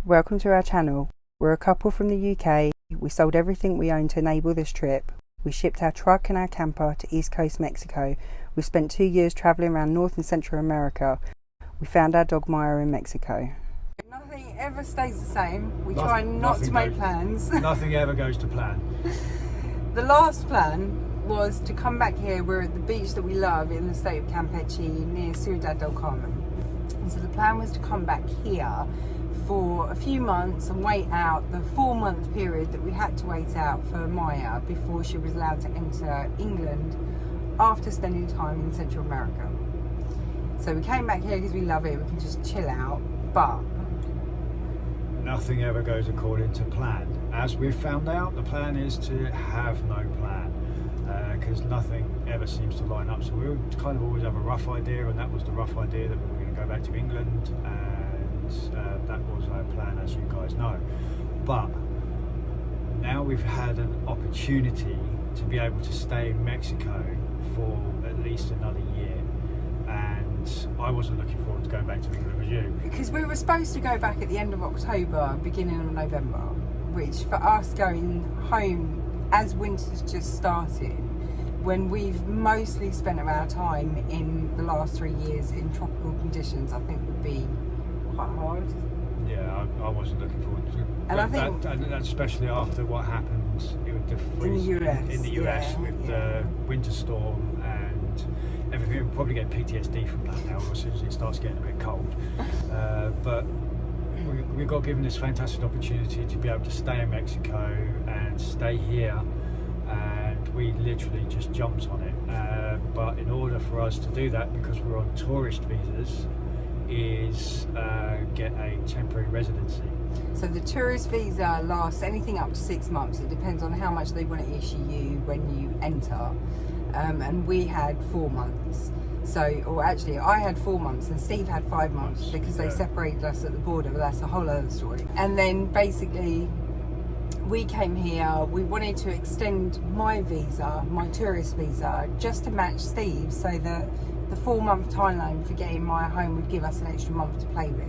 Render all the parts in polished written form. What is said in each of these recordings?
Welcome to our channel. We're a couple from the UK. We sold everything we owned to enable this trip. We shipped our truck and our camper to East Coast Mexico. We spent 2 years travelling around North and Central America. We found our dog Maya in Mexico. Nothing ever stays the same. We try not to make plans. Nothing ever goes to plan. The last plan was to come back here. We're at the beach that we love in the state of Campeche near Ciudad del Carmen. And so the plan was to come back here for a few months and wait out the 4-month period that we had to wait out for Maya before she was allowed to enter England after spending time in Central America. So we came back here because we love it, we can just chill out, but nothing ever goes according to plan. As we've found out, the plan is to have no plan, because nothing ever seems to line up. So we kind of always have a rough idea, and that was the rough idea, that we were going to go back to England, and that was our plan, as you guys know. But now we've had an opportunity to be able to stay in Mexico for at least another year, and I wasn't looking forward to going back to England, was you? Because we were supposed to go back at the end of October, beginning of November, which for us going home as winter's just started, when we've mostly spent our time in the last 3 years in tropical conditions, I think would be quite hard. Yeah, I wasn't looking forward to it. And I think that, especially after what happened with the freeze in the US with the winter storm and everything. We'll probably get PTSD from that now as soon as it starts getting a bit cold. But we got given this fantastic opportunity to be able to stay in Mexico and stay here, and we literally just jumped on it. But in order for us to do that, because we're on tourist visas, is get a temporary residency. So the tourist visa lasts anything up to 6 months. It depends on how much they want to issue you when you enter. And we had 4 months. So, or actually I had 4 months and Steve had 5 months because they separated us at the border, but that's a whole other story. And then basically we came here, we wanted to extend my visa, my tourist visa, just to match Steve, so that the 4-month timeline for getting Maya home would give us an extra month to play with.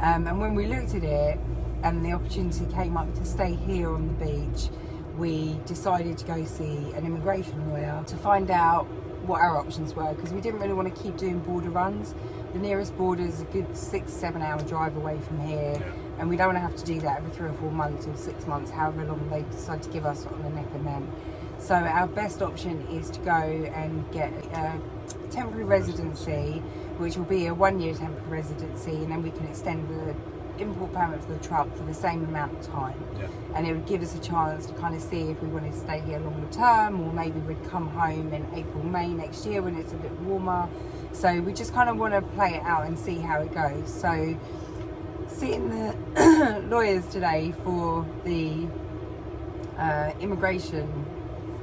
And when we looked at it and the opportunity came up to stay here on the beach, we decided to go see an immigration lawyer to find out what our options were, because we didn't really want to keep doing border runs. The nearest border is a good 6-7 hour drive away from here, and we don't want to have to do that every 3 or 4 months or 6 months, however long they decide to give us on the neck and then. So our best option is to go and get a temporary residency, which will be a 1-year temporary residency, and then we can extend the import permit for the truck for the same amount of time. And it would give us a chance to kind of see if we wanted to stay here longer term, or maybe we'd come home in April, May next year when it's a bit warmer. So we just kind of want to play it out and see how it goes. So seeing the lawyers today for the immigration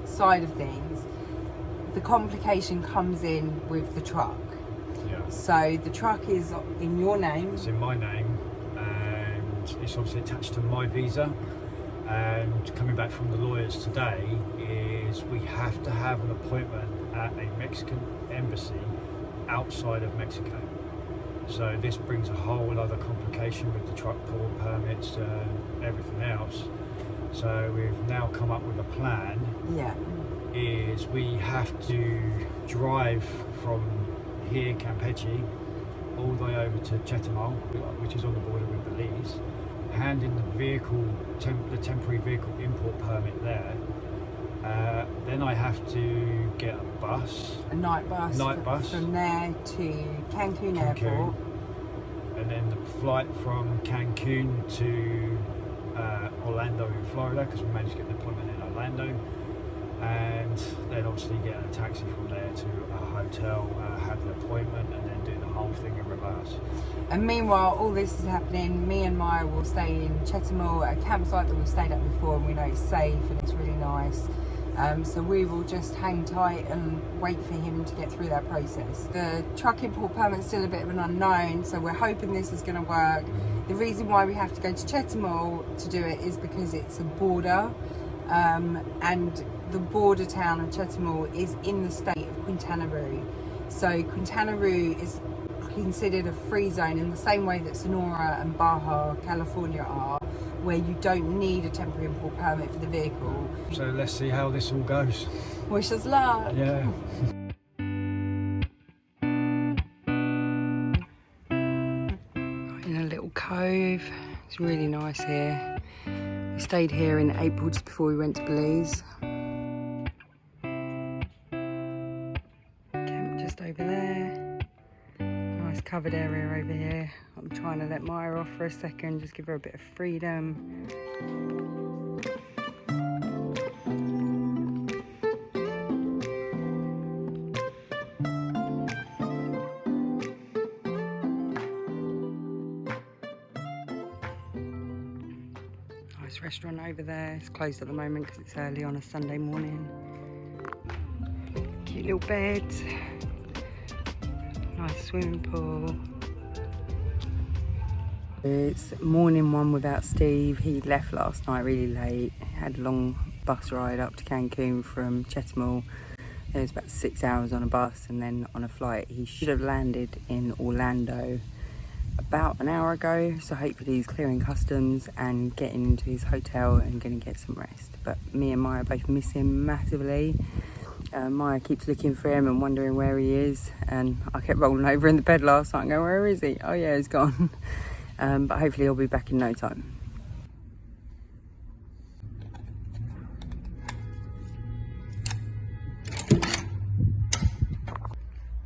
side of things, the complication comes in with the truck. So the truck is in your name. It's in my name, and it's obviously attached to my visa. And coming back from the lawyers today is we have to have an appointment at a Mexican embassy outside of Mexico. So this brings a whole other complication with the truck port permits and everything else. So we've now come up with a plan. Is we have to drive from here, Campeche, all the way over to Chetumal, which is on the border with Belize, hand in the vehicle, the temporary vehicle import permit there. Then I have to get a bus, a night bus from there to Cancun Airport, and then the flight from Cancun to Orlando in Florida, because we managed to get an appointment in Orlando, and then obviously get a taxi from there to a hotel, have the appointment, and then do the whole thing in reverse. And meanwhile all this is happening, me and Maya will stay in Chetumal, a campsite that we've stayed at before, and we know it's safe and it's really nice. So we will just hang tight and wait for him to get through that process. The truck import permit is still a bit of an unknown, so we're hoping this is going to work. The reason why we have to go to Chetumal to do it is because it's a border, and the border town of Chetumal is in the state of Quintana Roo. So Quintana Roo is considered a free zone in the same way that Sonora and Baja California are, where you don't need a temporary import permit for the vehicle. So let's see how this all goes. Wish us luck. Yeah. In a little cove. It's really nice here. We stayed here in April just before we went to Belize. Camp just over there. Nice covered area over here. I'm trying to let Maya off for a second, just give her a bit of freedom. Restaurant over there. It's closed at the moment because it's early on a Sunday morning. Cute little bed. Nice swimming pool. It's morning one without Steve. He left last night really late. Had a long bus ride up to Cancun from Chetumal. It was about 6 hours on a bus and then on a flight. He should have landed in Orlando about an hour ago, so hopefully he's clearing customs and getting into his hotel and going to get some rest. But me and Maya both miss him massively. Maya keeps looking for him and wondering where he is, and I kept rolling over in the bed last night and going, where is he? Oh yeah, he's gone. But hopefully he'll be back in no time.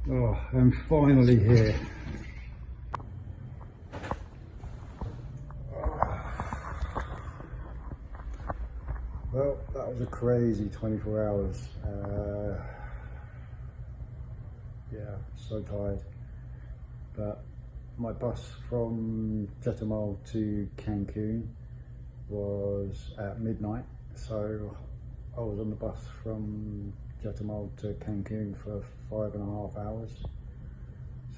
Oh, I'm finally here. Well, that was a crazy 24 hours. Yeah, so tired. But my bus from Chetumal to Cancun was at midnight, so I was on the bus from Chetumal to Cancun for 5.5 hours.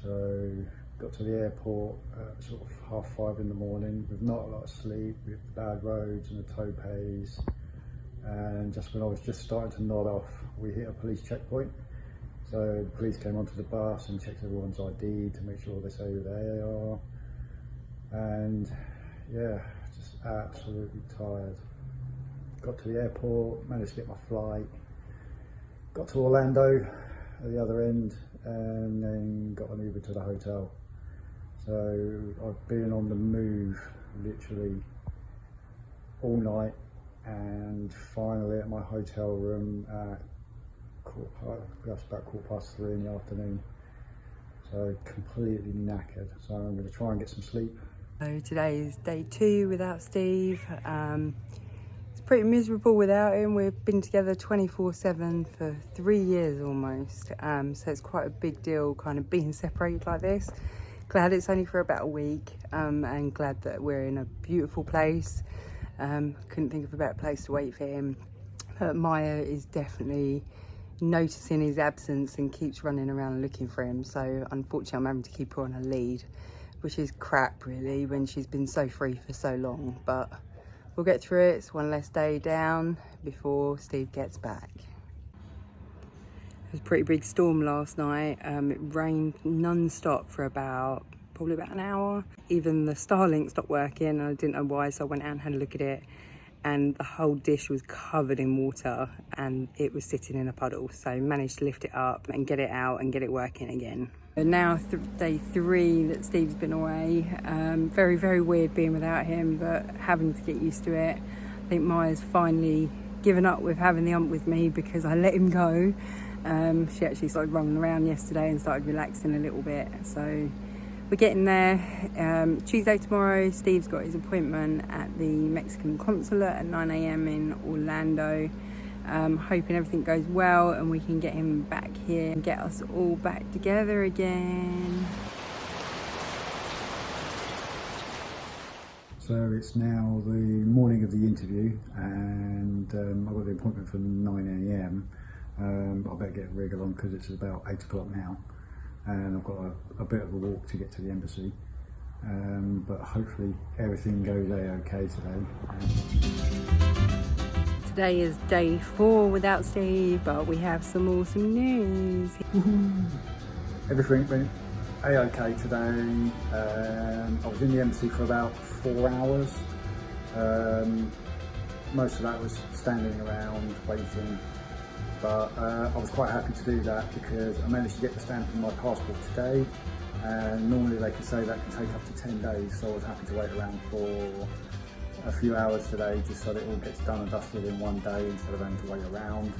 So got to the airport at sort of 5:30 in the morning with not a lot of sleep, with bad roads and the topes. And just when I was just starting to nod off, we hit a police checkpoint. So the police came onto the bus and checked everyone's ID to make sure they say who they are. And yeah, just absolutely tired. Got to the airport, managed to get my flight, got to Orlando at the other end, and then got an Uber to the hotel. So I've been on the move literally all night, and finally at my hotel room at about 3:15 in the afternoon. So completely knackered. So I'm going to try and get some sleep. So today is day 2 without Steve. It's pretty miserable without him. We've been together 24/7 for 3 years almost. So it's quite a big deal kind of being separated like this. Glad it's only for about a week, and glad that we're in a beautiful place. Couldn't think of a better place to wait for him. Maya is definitely noticing his absence and keeps running around looking for him. So unfortunately I'm having to keep her on a lead, which is crap really when she's been so free for so long. But we'll get through it. It's one less day down before Steve gets back. It was a pretty big storm last night. It rained non-stop for probably about an hour. Even the Starlink stopped working and I didn't know why, so I went out and had a look at it, and the whole dish was covered in water and it was sitting in a puddle. So managed to lift it up and get it out and get it working again. And now day 3 that Steve's been away. Very, very weird being without him, but having to get used to it. I think Maya's finally given up with having the ump with me because I let him go. She actually started running around yesterday and started relaxing a little bit. So we're getting there. Tuesday tomorrow, Steve's got his appointment at the Mexican consulate at 9 AM in Orlando. Hoping everything goes well and we can get him back here and get us all back together again. So it's now the morning of the interview, and I've got the appointment for 9 AM. I better get a rig along because it's about 8 o'clock now, and I've got a bit of a walk to get to the embassy. But hopefully everything goes okay today. Today is day 4 without Steve, but we have some awesome news. Everything went A-OK today. I was in the embassy for about 4 hours. Most of that was standing around waiting, but I was quite happy to do that because I managed to get the stamp in my passport today, and normally they can say that can take up to 10 days, so I was happy to wait around for a few hours today just so that it all gets done and dusted in one day instead of having to wait around.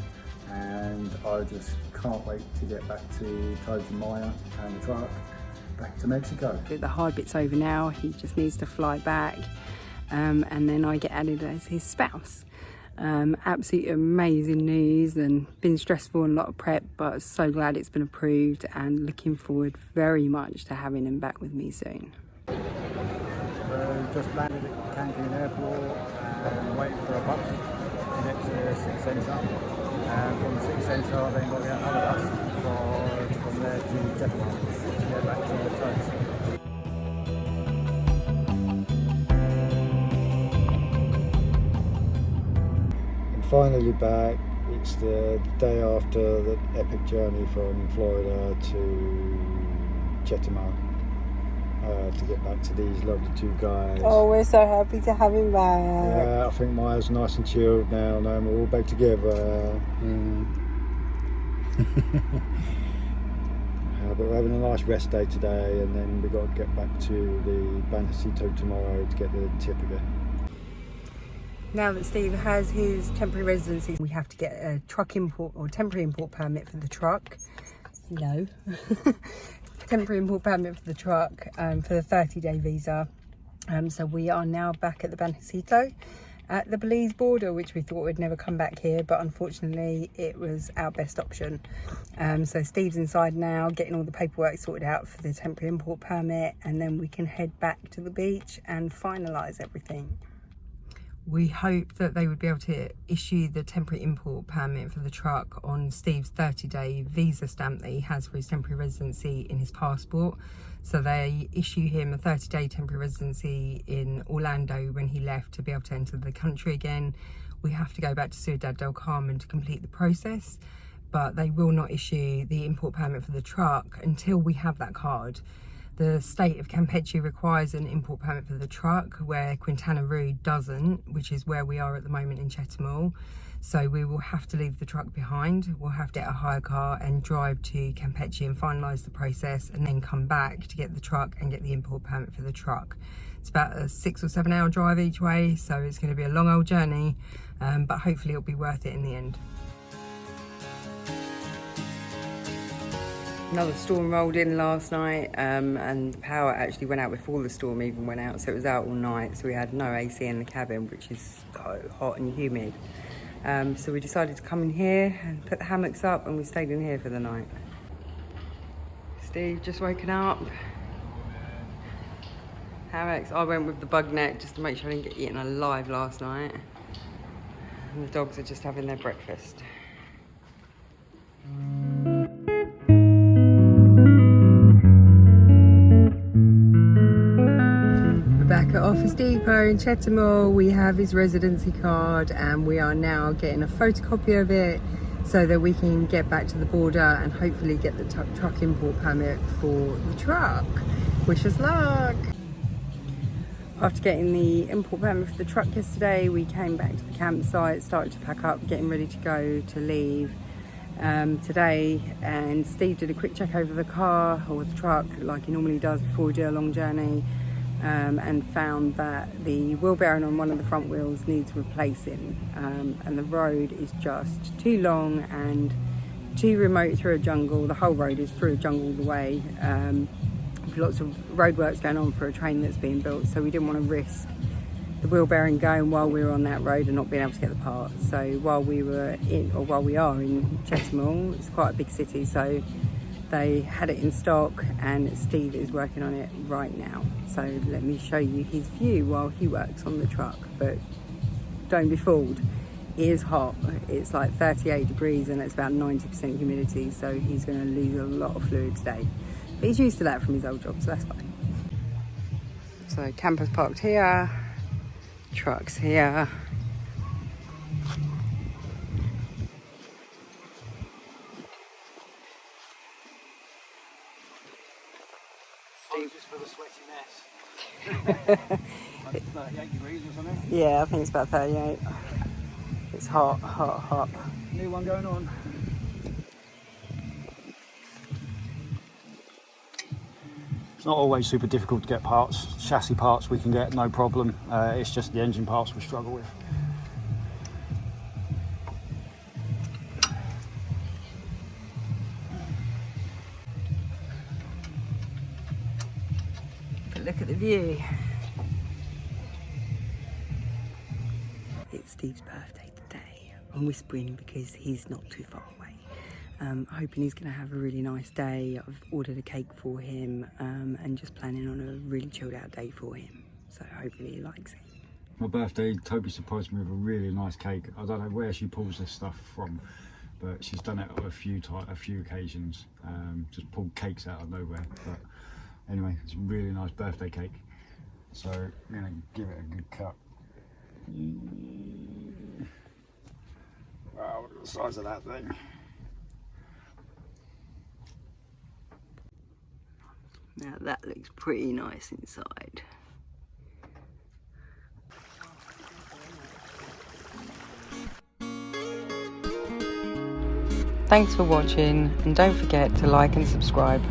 And I just can't wait to get back to Trojan Maya and the truck back to Mexico. The hard bit's over now, he just needs to fly back, and then I get added as his spouse. Absolutely amazing news, and been stressful and a lot of prep, but so glad it's been approved and looking forward very much to having him back with me soon. Just landed at Cancun Airport and waiting for a bus to get to the city centre. And from the city centre, I then got to get another bus from there to Chetumal to get back to the coast. I'm finally back. It's the day after the epic journey from Florida to Chetumal. To get back to these lovely two guys. Oh, we're so happy to have him back. Yeah, I think Maya's nice and chilled now, and we're all back together. But we're having a nice rest day today, and then we've got to get back to the Banjacito tomorrow to get the tip again. Now that Steve has his temporary residency, we have to get a truck import or temporary import permit for the truck. No. Temporary import permit for the truck for the 30-day visa. So we are now back at the Banjacito at the Belize border, which we thought would never come back here, but unfortunately it was our best option. So Steve's inside now getting all the paperwork sorted out for the temporary import permit, and then we can head back to the beach and finalise everything. We hope that they would be able to issue the temporary import permit for the truck on Steve's 30-day visa stamp that he has for his temporary residency in his passport. So they issue him a 30-day temporary residency in Orlando when he left to be able to enter the country again. We have to go back to Ciudad del Carmen to complete the process, but they will not issue the import permit for the truck until we have that card. The State of Campeche requires an import permit for the truck, where Quintana Roo doesn't, which is where we are at the moment in Chetumal. So we will have to leave the truck behind. We'll have to get a hire car and drive to Campeche and finalise the process, and then come back to get the truck and get the import permit for the truck. It's about a 6 or 7 hour drive each way, so it's going to be a long old journey, but hopefully it'll be worth it in the end. Another storm rolled in last night, and the power actually went out before the storm even went out, so it was out all night. So we had no AC in the cabin, which is so hot and humid. So we decided to come in here and put the hammocks up, and we stayed in here for the night. Steve just woken up. Hammocks. I went with the bug net just to make sure I didn't get eaten alive last night. And the dogs are just having their breakfast. Back at Office Depot in Chetumal, we have his residency card, and we are now getting a photocopy of it so that we can get back to the border and hopefully get the truck import permit for the truck. Wish us luck! After getting the import permit for the truck yesterday, we came back to the campsite, started to pack up, getting ready to go to leave today, and Steve did a quick check over the car or the truck like he normally does before we do a long journey. And found that the wheel bearing on one of the front wheels needs replacing, and the road is just too long and too remote through a jungle. The whole road is through a jungle all the way, with lots of roadworks going on for a train that's being built, so we didn't want to risk the wheel bearing going while we were on that road and not being able to get the parts. So while we are in Chetumal, it's quite a big city, so they had it in stock, and Steve is working on it right now. So let me show you his view while he works on the truck. But don't be fooled, it is hot. It's like 38 degrees and it's about 90% humidity, so he's going to lose a lot of fluid today. But he's used to that from his old job, so that's fine. So camper's parked here, truck's here. 38 degrees or something. Yeah, I think it's about 38. It's hot, hot, hot. New one going on. It's not always super difficult to get parts. Chassis parts we can get no problem. It's just the engine parts we struggle with. But look at the view. It's Steve's birthday today. I'm whispering because he's not too far away. Hoping he's going to have a really nice day. I've ordered a cake for him and just planning on a really chilled out day for him. So hopefully he likes it. My birthday, Toby surprised me with a really nice cake. I don't know where she pulls this stuff from, but she's done it on a few occasions. Just pulled cakes out of nowhere. But anyway, it's a really nice birthday cake. So I'm gonna give it a good cut. Wow, look at the size of that thing. Now that looks pretty nice inside. Thanks for watching, and don't forget to like and subscribe.